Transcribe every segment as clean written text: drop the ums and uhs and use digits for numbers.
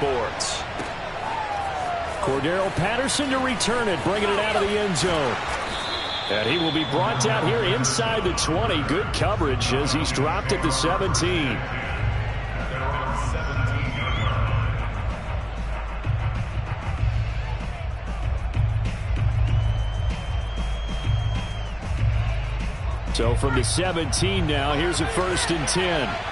Sports. Cordero Patterson to return it, bringing it out of the end zone. And he will be brought down here inside the 20. Good coverage as he's dropped at the 17. So from the 17 now, here's a 1st and 10.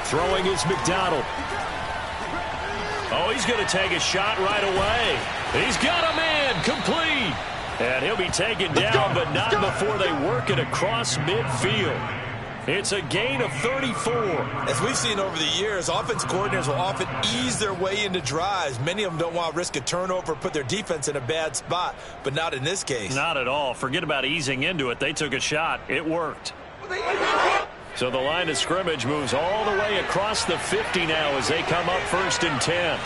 Throwing is McDonald. Oh, he's going to take a shot right away. He's got a man complete. And he'll be taken down, but not before they work it across midfield. It's a gain of 34. As we've seen over the years, offensive coordinators will often ease their way into drives. Many of them don't want to risk a turnover, put their defense in a bad spot, but not in this case. Not at all. Forget about easing into it. They took a shot. It worked. So the line of scrimmage moves all the way across the 50 now as they come up 1st and 10.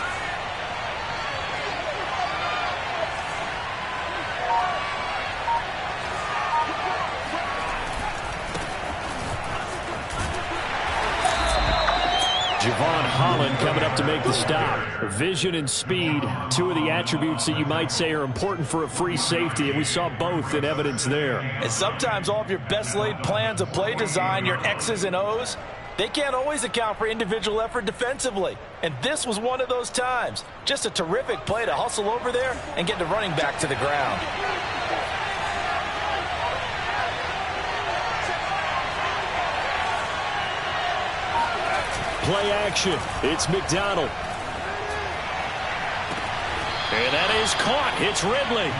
Javon Holland coming up to make the stop. Vision and speed, two of the attributes that you might say are important for a free safety, and we saw both in evidence there. And sometimes all of your best laid plans of play design, your X's and O's, they can't always account for individual effort defensively. And this was one of those times. Just a terrific play to hustle over there and get the running back to the ground. Play action. It's McDonald. And that is caught. It's Ridley.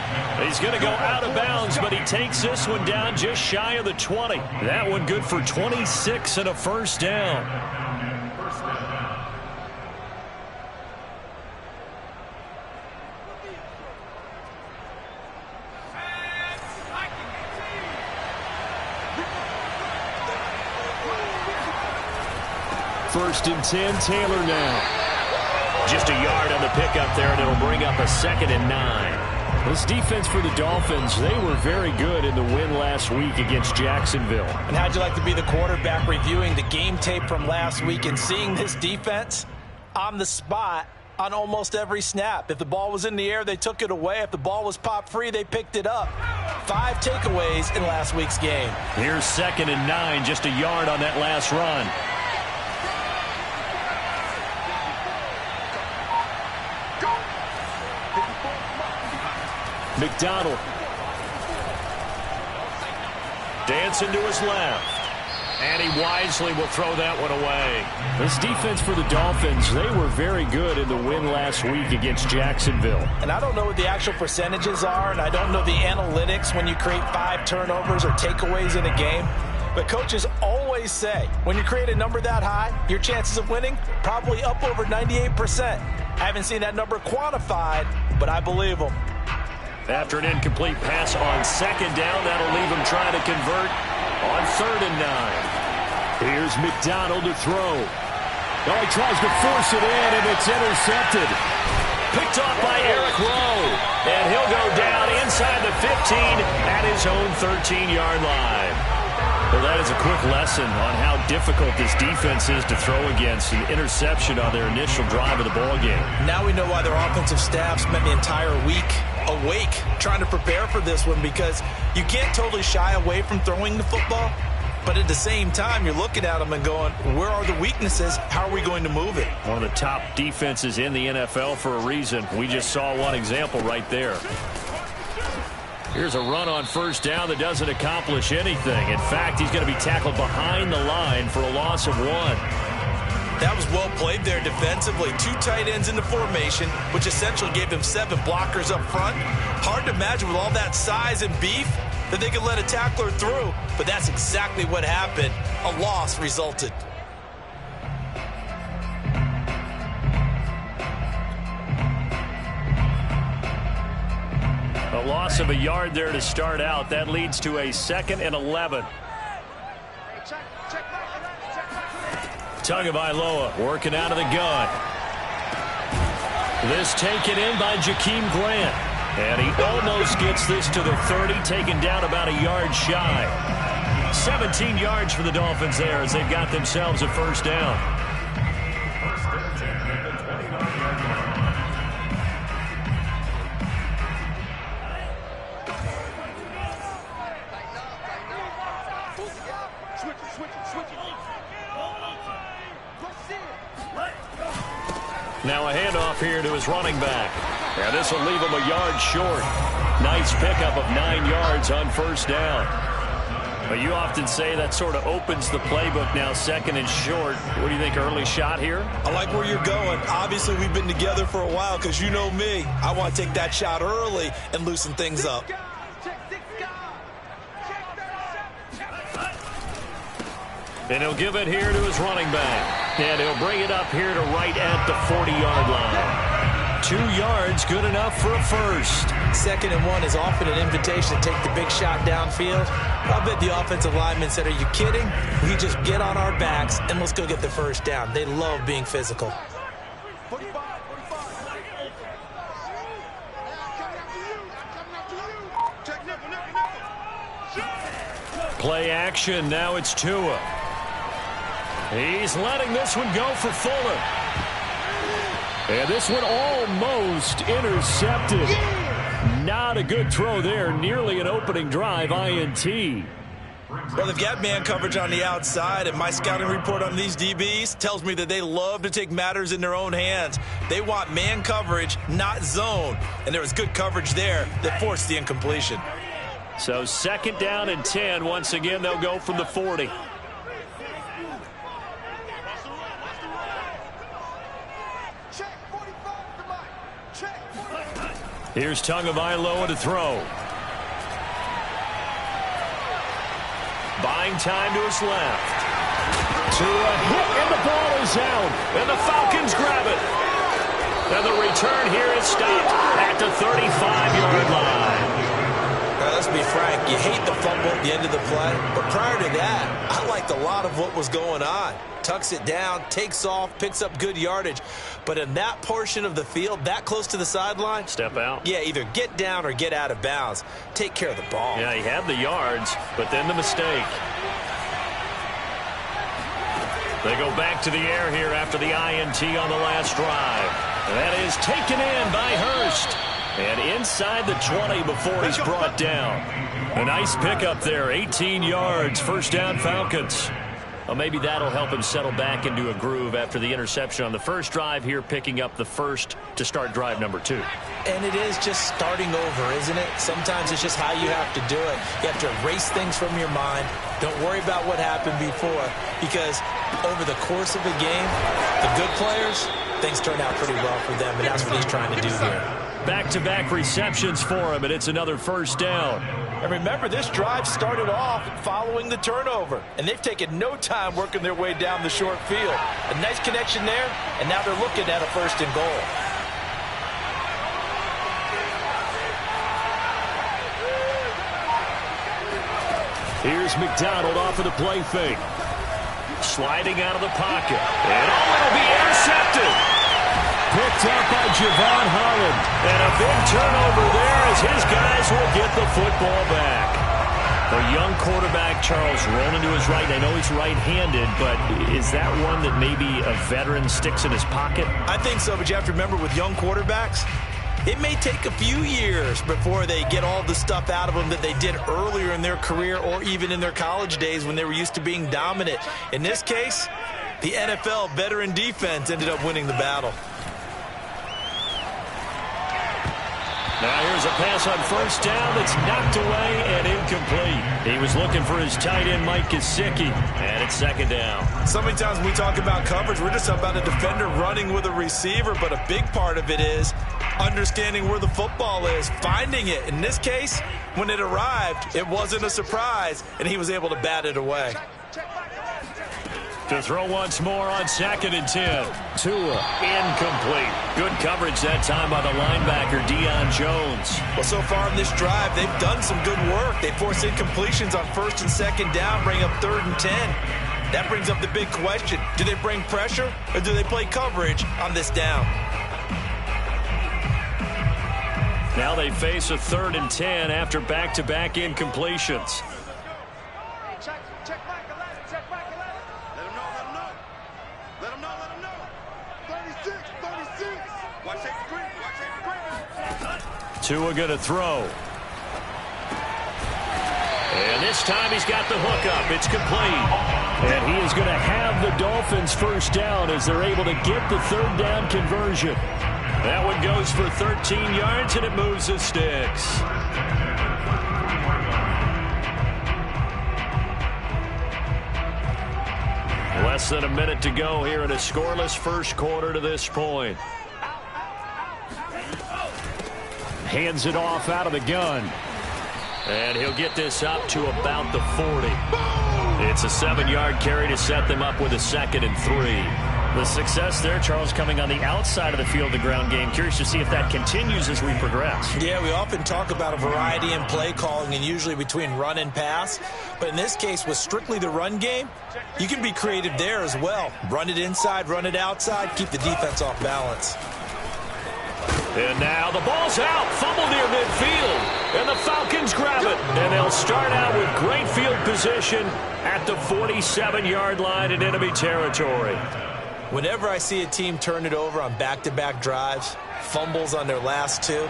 He's going to go out of bounds, but he takes this one down just shy of the 20. That one good for 26 and a 1st down. First and 10, Taylor now. Just a yard on the pickup there, and it'll bring up a 2nd and 9. This defense for the Dolphins, they were very good in the win last week against Jacksonville. And how'd you like to be the quarterback reviewing the game tape from last week and seeing this defense on the spot on almost every snap? If the ball was in the air, they took it away. If the ball was popped free, they picked it up. 5 takeaways in last week's game. Here's 2nd and 9, just a yard on that last run. McDonald. Dancing to his left. And he wisely will throw that one away. This defense for the Dolphins, they were very good in the win last week against Jacksonville. And I don't know what the actual percentages are, and I don't know the analytics when you create 5 turnovers or takeaways in a game. But coaches always say, when you create a number that high, your chances of winning probably up over 98%. I haven't seen that number quantified, but I believe them. After an incomplete pass on 2nd down, that'll leave him trying to convert on 3rd and 9. Here's McDonald to throw. Oh, he tries to force it in, and it's intercepted. Picked off by Eric Rowe. And he'll go down inside the 15 at his own 13-yard line. Well, that is a quick lesson on how difficult this defense is to throw against. An interception on their initial drive of the ballgame. Now we know why their offensive staff spent the entire week awake trying to prepare for this one, because you can't totally shy away from throwing the football, but at the same time you're looking at them and going, where are the weaknesses? How are we going to move it? One of the top defenses in the NFL for a reason. We just saw one example right there. Here's a run on 1st down that doesn't accomplish anything. In fact, he's going to be tackled behind the line for a loss of 1. That was well played there defensively. 2 tight ends in the formation, which essentially gave them 7 blockers up front. Hard to imagine with all that size and beef that they could let a tackler through, but that's exactly what happened. A loss resulted. A loss of a yard there to start out. That leads to a 2nd and 11. Tagovailoa working out of the gun. This taken in by Jakeem Grant. And he almost gets this to the 30, taken down about a yard shy. 17 yards for the Dolphins there as they've got themselves a first down. Now a handoff here to his running back. And this will leave him a yard short. Nice pickup of 9 yards on first down. But you often say that sort of opens the playbook now, second and short. What do you think, early shot here? I like where you're going. Obviously, we've been together for a while because you know me. I want to take that shot early and loosen things up. And he'll give it here to his running back. And he'll bring it up here to right at the 40-yard line. 2 yards, good enough for a first. 2nd and 1 is often an invitation to take the big shot downfield. I bet the offensive lineman said, are you kidding? We just get on our backs and let's go get the first down. They love being physical. Play action, now it's Tua. He's letting this one go for Fuller. And this one almost intercepted. Not a good throw there. Nearly an opening drive INT. Well, they've got man coverage on the outside, and my scouting report on these DBs tells me that they love to take matters in their own hands. They want man coverage, not zone. And there was good coverage there that forced the incompletion. So 2nd down and 10. Once again, they'll go from the 40. Here's Tagovailoa to throw. Buying time to his left. Tua hit, and the ball is out. And the Falcons grab it. And the return here is stopped at the 35-yard line. Now, let's be frank, you hate the fumble at the end of the play, but prior to that, I liked a lot of what was going on. Tucks it down, takes off, picks up good yardage. But in that portion of the field, that close to the sideline, step out. Yeah, either get down or get out of bounds. Take care of the ball. Yeah, he had the yards, but then the mistake. They go back to the air here after the INT on the last drive. That is taken in by Hurst. And inside the 20 before he's brought down. A nice pickup there, 18 yards, first down Falcons. Well, maybe that'll help him settle back into a groove after the interception on the first drive here, picking up the first to start drive number 2. And it is just starting over, isn't it? Sometimes it's just how you have to do it. You have to erase things from your mind. Don't worry about what happened before, because over the course of a game, the good players, things turn out pretty well for them, and that's what he's trying to do here. Back-to-back receptions for him, and it's another first down. And remember, this drive started off following the turnover, and they've taken no time working their way down the short field. A nice connection there, and now they're looking at a 1st and goal. Here's McDonald off of the play fake. Sliding out of the pocket. And it'll be intercepted. Picked up by Javon Holland. And a big turnover there as his guys will get the football back. A young quarterback, Charles, rolling to his right. I know he's right-handed, but is that one that maybe a veteran sticks in his pocket? I think so, but you have to remember with young quarterbacks, it may take a few years before they get all the stuff out of them that they did earlier in their career or even in their college days when they were used to being dominant. In this case, the NFL veteran defense ended up winning the battle. Now here's a pass on first down that's knocked away and incomplete. He was looking for his tight end, Mike Gesicki, and it's 2nd down. So many times when we talk about coverage, we're just about a defender running with a receiver, but a big part of it is understanding where the football is, finding it. In this case, when it arrived, it wasn't a surprise, and he was able to bat it away. To throw once more on 2nd and 10. Tua, incomplete. Good coverage that time by the linebacker, Deion Jones. Well, so far in this drive, they've done some good work. They force incompletions on 1st and 2nd down, bring up 3rd and 10. That brings up the big question. Do they bring pressure, or do they play coverage on this down? Now they face a 3rd and 10 after back-to-back incompletions. Tua going to throw. And this time he's got the hook up. It's complete. And he is going to have the Dolphins first down as they're able to get the third down conversion. That one goes for 13 yards, and it moves the sticks. Less than a minute to go here in a scoreless first quarter to this point. Hands it off out of the gun. And he'll get this up to about the 40. It's a 7-yard carry to set them up with a 2nd and 3. The success there, Charles, coming on the outside of the field, the ground game. Curious to see if that continues as we progress. Yeah, we often talk about a variety in play calling and usually between run and pass. But in this case, with strictly the run game, you can be creative there as well. Run it inside, run it outside, keep the defense off balance. And now the ball's out. Fumble near midfield. And the Falcons grab it. And they'll start out with great field position at the 47-yard line in enemy territory. Whenever I see a team turn it over on back-to-back drives, fumbles on their last two,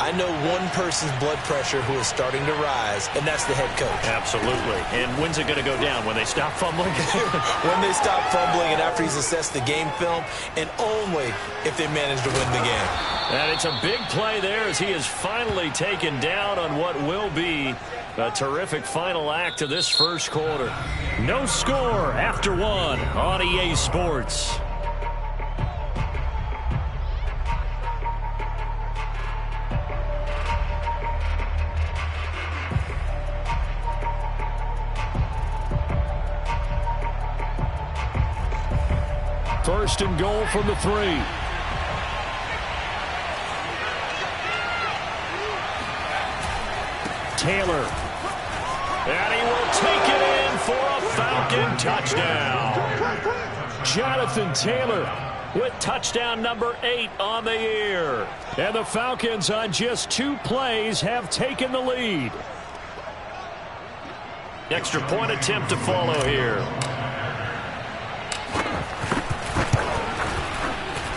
I know one person's blood pressure who is starting to rise, and that's the head coach. Absolutely. And when's it going to go down? When they stop fumbling? When they stop fumbling and after he's assessed the game film, and only if they manage to win the game. And it's a big play there as he is finally taken down on what will be a terrific final act of this first quarter. No score after one on EA Sports. First and goal from the 3. Taylor. And he will take it in for a Falcon touchdown. Jonathan Taylor with touchdown number 8 on the year. And the Falcons on just 2 plays have taken the lead. Extra point attempt to follow here.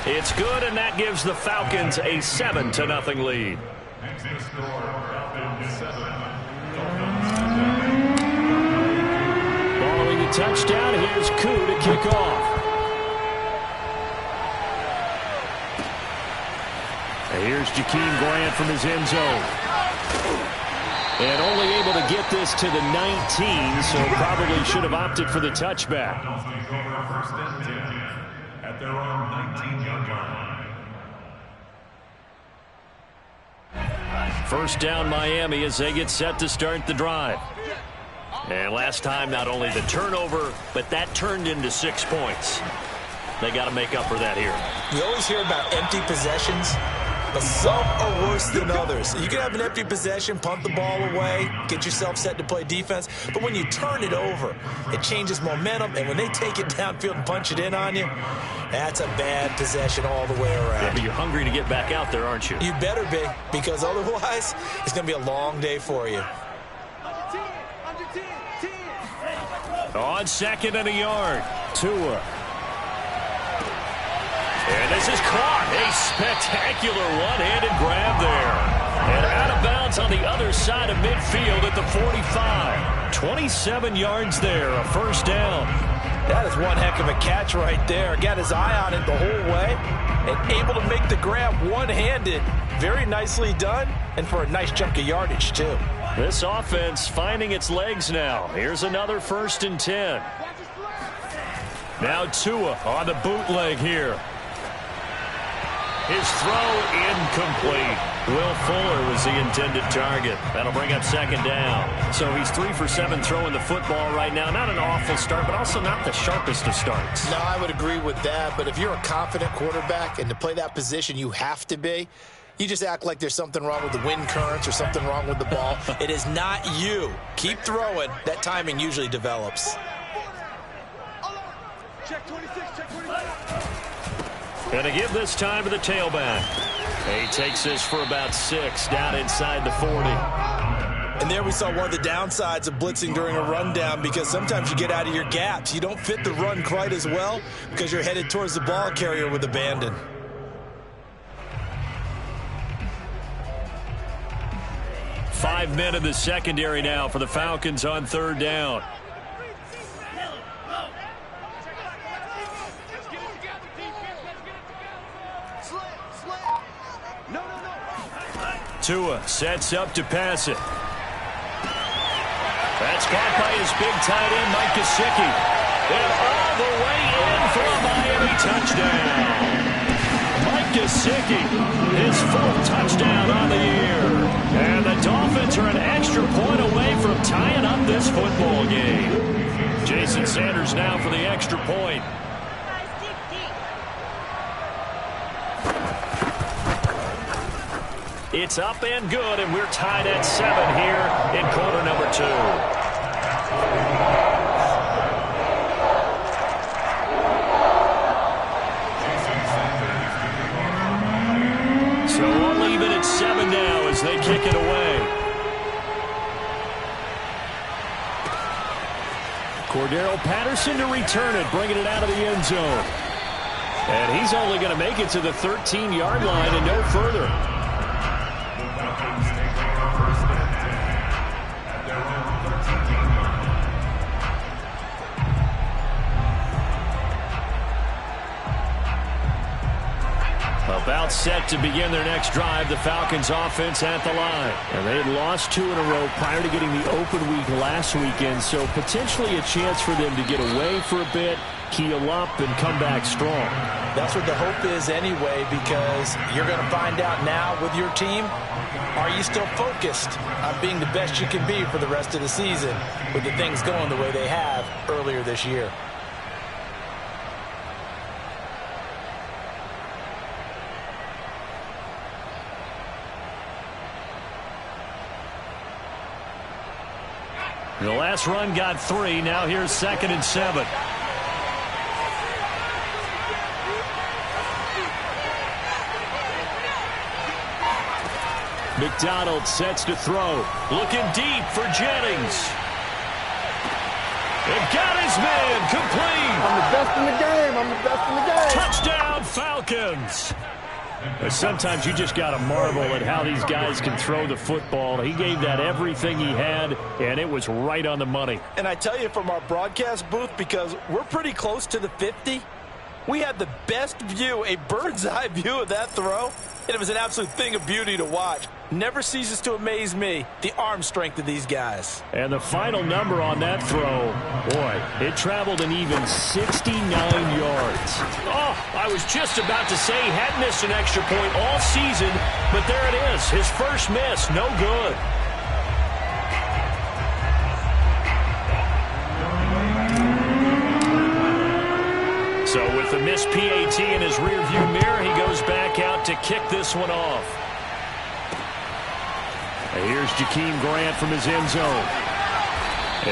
It's good, and that gives the Falcons a 7-0 lead. Following the touchdown, here's Koo to kick off. And here's Jakeem Grant from his end zone. And only able to get this to the 19, so probably should have opted for the touchback. At their own 19-yard line. First down Miami as they get set to start the drive. And last time, not only the turnover, but that turned into 6 points. They got to make up for that here. You always hear about empty possessions, but some are worse than others. You can have an empty possession, punt the ball away, get yourself set to play defense, but when you turn it over, it changes momentum, and when they take it downfield and punch it in on you, that's a bad possession all the way around. Yeah, but you're hungry to get back out there, aren't you? You better be, because otherwise, it's going to be a long day for you. On 2nd and a yard, Tua. And this is caught. A spectacular one-handed grab there. And out of bounds on the other side of midfield at the 45. 27 yards there, a first down. That is one heck of a catch right there. Got his eye on it the whole way and able to make the grab one-handed. Very nicely done, and for a nice chunk of yardage, too. This offense finding its legs now. Here's another 1st and 10. Now Tua on the bootleg here. His throw incomplete. Will Fuller was the intended target. That'll bring up 2nd down. So he's 3 for 7 throwing the football right now. Not an awful start, but also not the sharpest of starts. No, I would agree with that. But if you're a confident quarterback and to play that position, you have to be. You just act like there's something wrong with the wind currents or something wrong with the ball. It is not you. Keep throwing. That timing usually develops. Check 26, check 26. Going to give this time to the tailback. He takes this for about 6 down inside the 40. And there we saw one of the downsides of blitzing during a rundown, because sometimes you get out of your gaps. You don't fit the run quite as well because you're headed towards the ball carrier with abandon. 5 men in the secondary now for the Falcons on 3rd down. Tua sets up to pass it. That's caught by his big tight end, Mike Gesicki. And all the way in for a Miami touchdown. Mike Gesicki, his 4th touchdown on the year. And the Dolphins are an extra point away from tying up this football game. Jason Sanders now for the extra point. It's up and good, and we're tied at 7 here in quarter number 2. So we'll leave it at 7 now as they kick it away. Cordero Patterson to return it, bringing it out of the end zone. And he's only going to make it to the 13-yard line and no further. About set to begin their next drive, the Falcons offense at the line. And they had lost 2 in a row prior to getting the open week last weekend, so potentially a chance for them to get away for a bit, keel up, and come back strong. That's what the hope is anyway, because you're going to find out now with your team, are you still focused on being the best you can be for the rest of the season with the things going the way they have earlier this year? The last run got 3. Now here's 2nd and 7. McDonald sets to throw. Looking deep for Jennings. And got his man complete. I'm the best in the game. I'm the best in the game. Touchdown, Falcons. Sometimes you just got to marvel at how these guys can throw the football. He gave that everything he had, and it was right on the money. And I tell you from our broadcast booth, because we're pretty close to the 50, we had the best view, a bird's eye view of that throw, and it was an absolute thing of beauty to watch. Never ceases to amaze me, the arm strength of these guys. And the final number on that throw, boy, it traveled an even 69 yards. Oh, I was just about to say he hadn't missed an extra point all season, but there it is, his first miss, no good. So with the missed PAT in his rearview mirror, he goes back out to kick this one off. Here's Jakeem Grant from his end zone.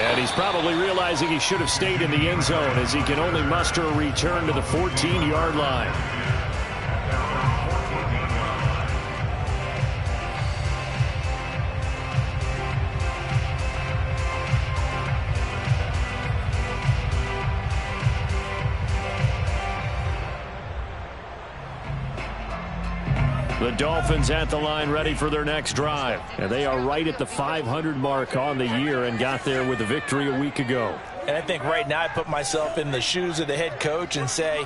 And he's probably realizing he should have stayed in the end zone as he can only muster a return to the 14-yard line. The Dolphins at the line ready for their next drive. And they are right at the 500 mark on the year and got there with a victory a week ago. And I think right now I put myself in the shoes of the head coach and say,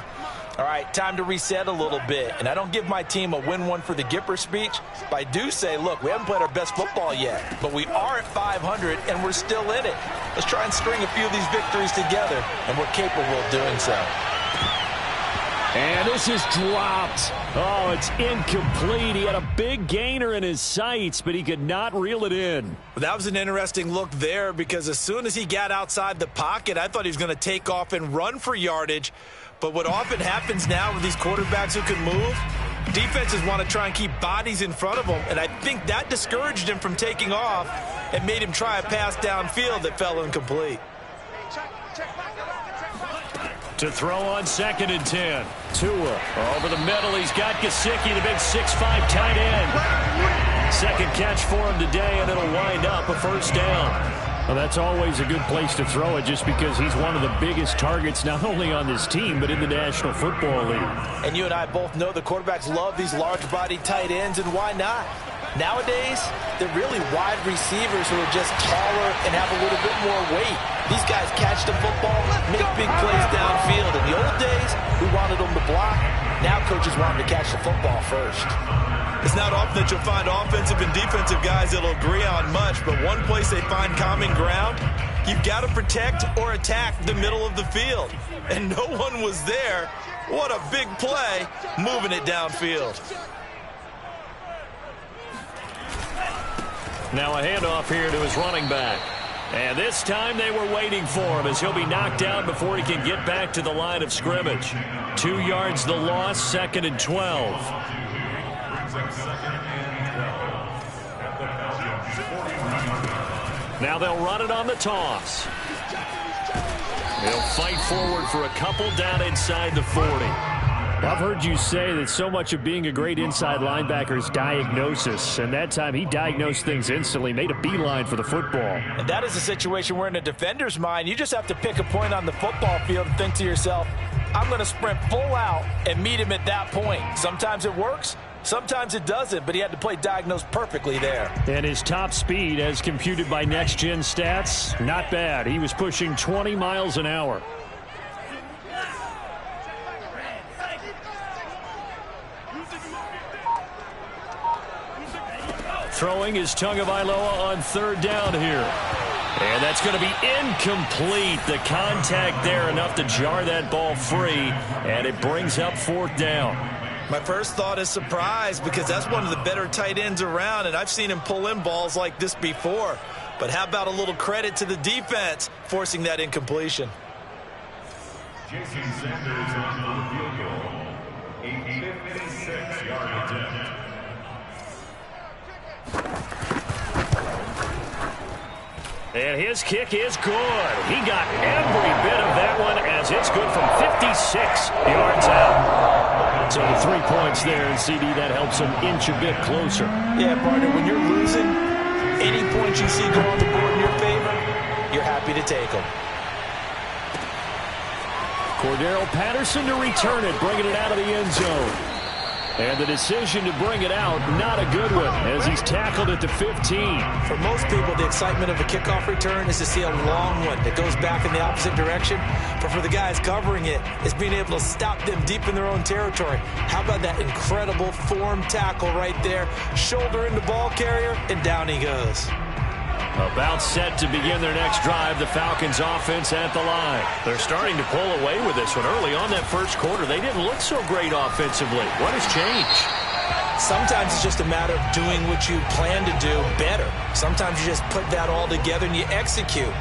all right, time to reset a little bit. And I don't give my team a win one for the Gipper speech, but I do say, look, we haven't played our best football yet, but we are at 500 and we're still in it. Let's try and string a few of these victories together, and we're capable of doing so. And this is dropped. Oh, it's incomplete. He had a big gainer in his sights, but he could not reel it in. That was an interesting look there, because as soon as he got outside the pocket, I thought he was going to take off and run for yardage. But what often happens now with these quarterbacks who can move, defenses want to try and keep bodies in front of them, and I think that discouraged him from taking off and made him try a pass downfield that fell incomplete. To throw on 2nd and 10. Tua over the middle. He's got Gesicki, the big 6'5" tight end. Second catch for him today, and it'll wind up a first down. Well, that's always a good place to throw it, just because he's one of the biggest targets not only on this team but in the National Football League. And you and I both know the quarterbacks love these large-bodied tight ends, and why not? Nowadays, they're really wide receivers who are just taller and have a little bit more weight. These guys catch the football, make big plays downfield. In the old days, we wanted them to block. Now coaches want them to catch the football first. It's not often that you'll find offensive and defensive guys that'll agree on much, but one place they find common ground, you've got to protect or attack the middle of the field. And no one was there. What a big play, moving it downfield. Now a handoff here to his running back. And this time they were waiting for him as he'll be knocked down before he can get back to the line of scrimmage. 2 yards the loss, 2nd and 12. Now they'll run it on the toss. They'll fight forward for a couple down inside the 40. I've heard you say that so much of being a great inside linebacker is diagnosis, and that time he diagnosed things instantly, made a beeline for the football. And that is a situation where in a defender's mind, you just have to pick a point on the football field and think to yourself, I'm going to sprint full out and meet him at that point. Sometimes it works, sometimes it doesn't, but he had to play diagnosed perfectly there. And his top speed, as computed by Next Gen Stats, not bad. He was pushing 20 miles an hour. Throwing is Tagovailoa on 3rd down here. And that's going to be incomplete. The contact there enough to jar that ball free, and it brings up 4th down. My first thought is surprise, because that's one of the better tight ends around, and I've seen him pull in balls like this before. But how about a little credit to the defense forcing that incompletion? Jason Sanders on the field goal. A 56-yard attempt. And his kick is good. He got every bit of that one as it's good from 56 yards out. So the 3 points there, and CD, that helps him inch a bit closer. Yeah, partner, when you're losing, any points you see go on the board in your favor, you're happy to take them. Cordero Patterson to return it, bringing it out of the end zone. And the decision to bring it out, not a good one, as he's tackled at the 15. For most people, the excitement of a kickoff return is to see a long one that goes back in the opposite direction. But for the guys covering it, it's being able to stop them deep in their own territory. How about that incredible form tackle right there? Shoulder in the ball carrier, and down he goes. About set to begin their next drive, the Falcons offense at the line. They're starting to pull away with this one. Early on that first quarter, they didn't look so great offensively. What has changed? Sometimes it's just a matter of doing what you plan to do better. Sometimes you just put that all together and you execute.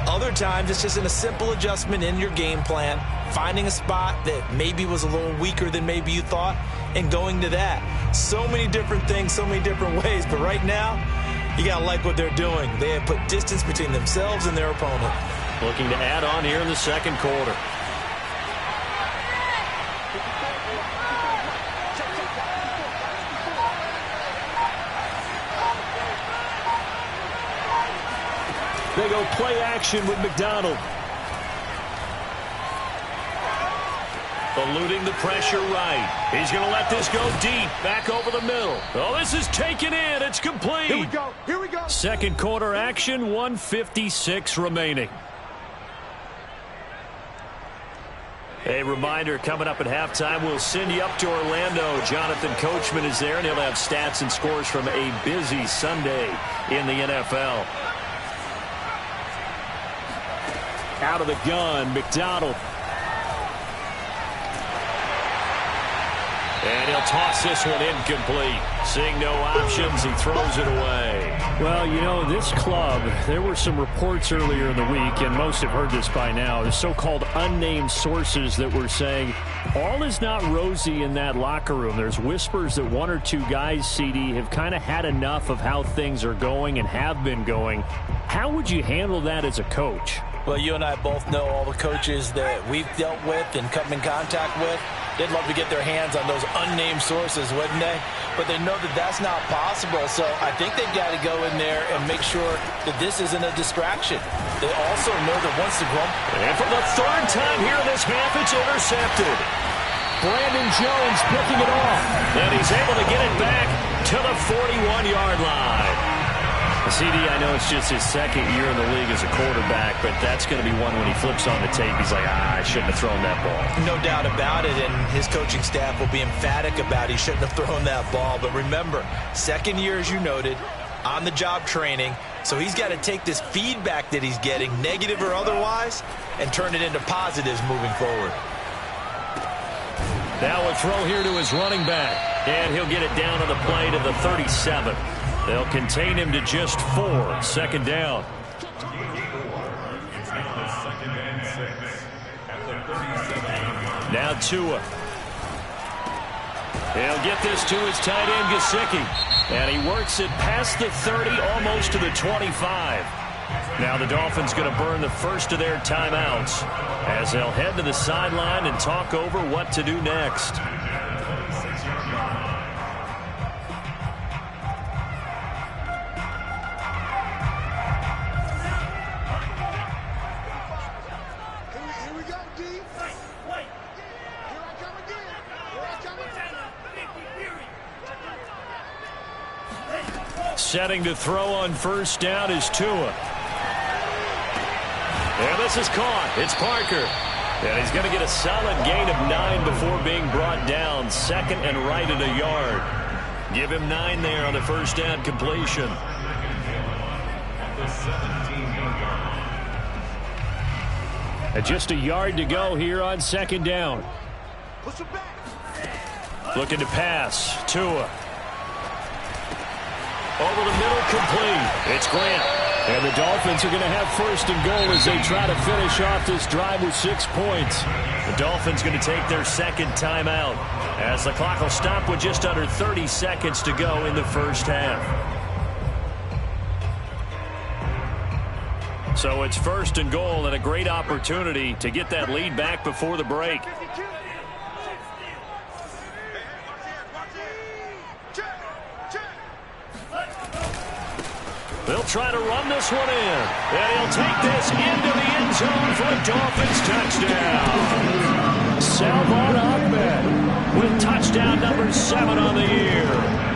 Other times it's just in a simple adjustment in your game plan, finding a spot that maybe was a little weaker than maybe you thought, and going to that. So many different things, so many different ways, but right now, you got to like what they're doing. They have put distance between themselves and their opponent. Looking to add on here in the second quarter. They go play action with McDonald. Eluding the pressure right. He's going to let this go deep. Back over the middle. Oh, this is taken in. It's complete. Here we go. Here we go. Second quarter action, 1:56 remaining. A reminder, coming up at halftime, we'll send you up to Orlando. Jonathan Coachman is there, and he'll have stats and scores from a busy Sunday in the NFL. Out of the gun, McDonald. And he'll toss this one incomplete. Seeing no options, he throws it away. Well, you know, this club, there were some reports earlier in the week, and most have heard this by now, the so-called unnamed sources that were saying all is not rosy in that locker room. There's whispers that 1 or 2 guys, CD, have kind of had enough of how things are going and have been going. How would you handle that as a coach? Well, you and I both know all the coaches that we've dealt with and come in contact with. They'd love to get their hands on those unnamed sources, wouldn't they? But they know that that's not possible, so I think they've got to go in there and make sure that this isn't a distraction. They also know that once the And for the 3rd time here in this half, it's intercepted. Brandon Jones picking it off. And he's able to get it back to the 41-yard line. CD, I know it's just his second year in the league as a quarterback, but that's going to be one when he flips on the tape, he's like, I shouldn't have thrown that ball. No doubt about it, and his coaching staff will be emphatic about he shouldn't have thrown that ball. But remember, second year, as you noted, on-the-job training, so he's got to take this feedback that he's getting, negative or otherwise, and turn it into positives moving forward. Now a throw here to his running back, and he'll get it down on the play to the 37. They'll contain him to just 4. Second down. Now Tua. He'll get this to his tight end, Gesicki. And he works it past the 30, almost to the 25. Now the Dolphins going to burn the first of their timeouts as they'll head to the sideline and talk over what to do next. Setting to throw on first down is Tua. And this is caught. It's Parker. And he's going to get a solid gain of 9 before being brought down. Second and right at a yard. Give him 9 there on the first down completion. And just a yard to go here on second down. Looking to pass. Tua. Over the middle, complete. It's Grant. And the Dolphins are going to have first and goal as they try to finish off this drive with 6 points. The Dolphins going to take their second timeout as the clock will stop with just under 30 seconds to go in the first half. So it's first and goal and a great opportunity to get that lead back before the break. They'll try to run this one in. And he'll take this into the end zone for a Dolphins touchdown. Salvon Ahmed with touchdown number 7 on the year.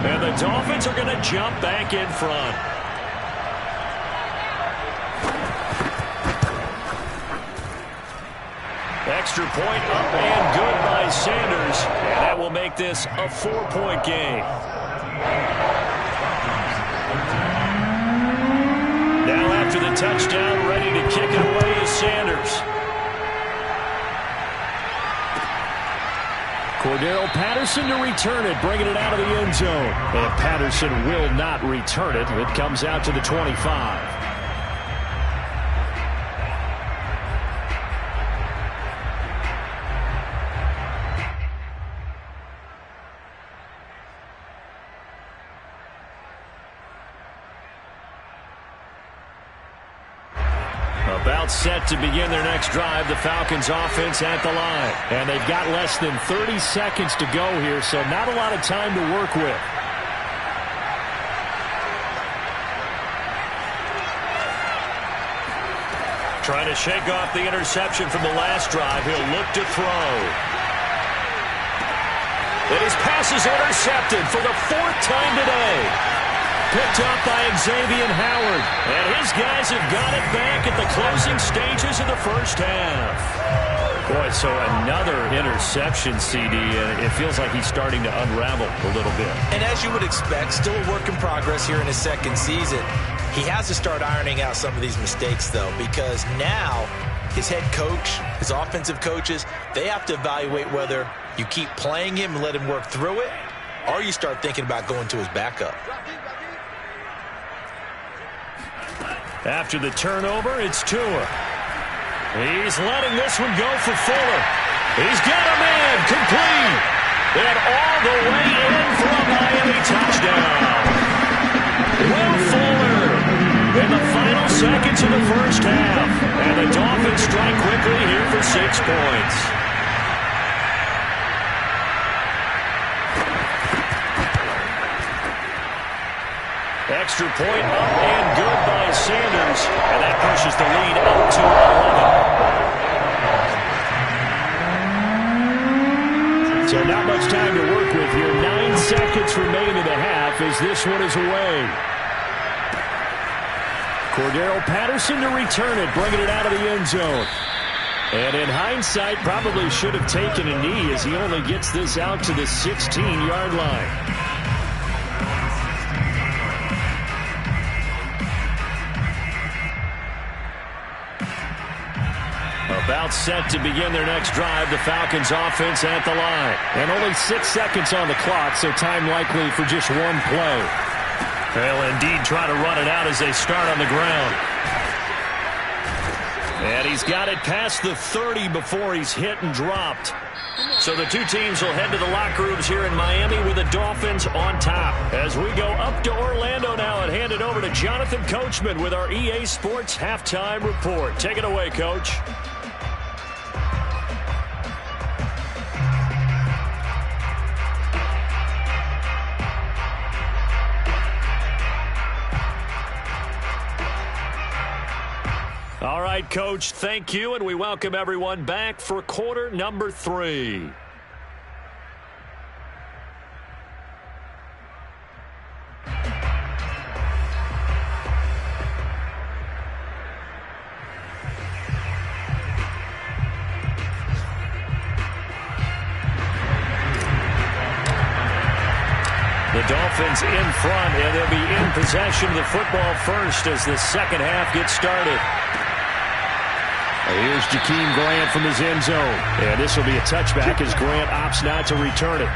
And the Dolphins are going to jump back in front. Extra point up and good by Sanders. And that will make this a 4-point game. Now after the touchdown, ready to kick it away is Sanders. Cordero Patterson to return it, bringing it out of the end zone. And Patterson will not return it. It comes out to the 25. About set to begin their next drive, the Falcons offense at the line. And they've got less than 30 seconds to go here, so not a lot of time to work with. Trying to shake off the interception from the last drive. He'll look to throw. And his pass is intercepted for the 4th time today. Picked up by Xavier Howard. And his guys have got it back at the closing stages of the first half. Boy, so another interception, CD. It feels like he's starting to unravel a little bit. And as you would expect, still a work in progress here in his second season. He has to start ironing out some of these mistakes, though, because now his head coach, his offensive coaches, they have to evaluate whether you keep playing him and let him work through it, or you start thinking about going to his backup. After the turnover, it's Tua. He's letting this one go for Fuller. He's got a man, complete. And all the way in for a Miami touchdown. Will Fuller in the final seconds of the first half. And the Dolphins strike quickly here for 6 points. Extra point up and good by Sanders. And that pushes the lead up to 11. So not much time to work with here. 9 seconds remain in the half as this one is away. Cordero Patterson to return it, bringing it out of the end zone. And in hindsight, probably should have taken a knee as he only gets this out to the 16-yard line. About set to begin their next drive, the Falcons offense at the line. And only 6 seconds on the clock, so time likely for just one play. They'll indeed try to run it out as they start on the ground. And he's got it past the 30 before he's hit and dropped. So the two teams will head to the locker rooms here in Miami with the Dolphins on top. As we go up to Orlando now and hand it over to Jonathan Coachman with our EA Sports Halftime Report. Take it away, Coach. All right, Coach, thank you, and we welcome everyone back for quarter number 3. The Dolphins in front, and they'll be in possession of the football first as the second half gets started. Here's Jakeem Grant from his end zone. And this will be a touchback as Grant opts not to return it.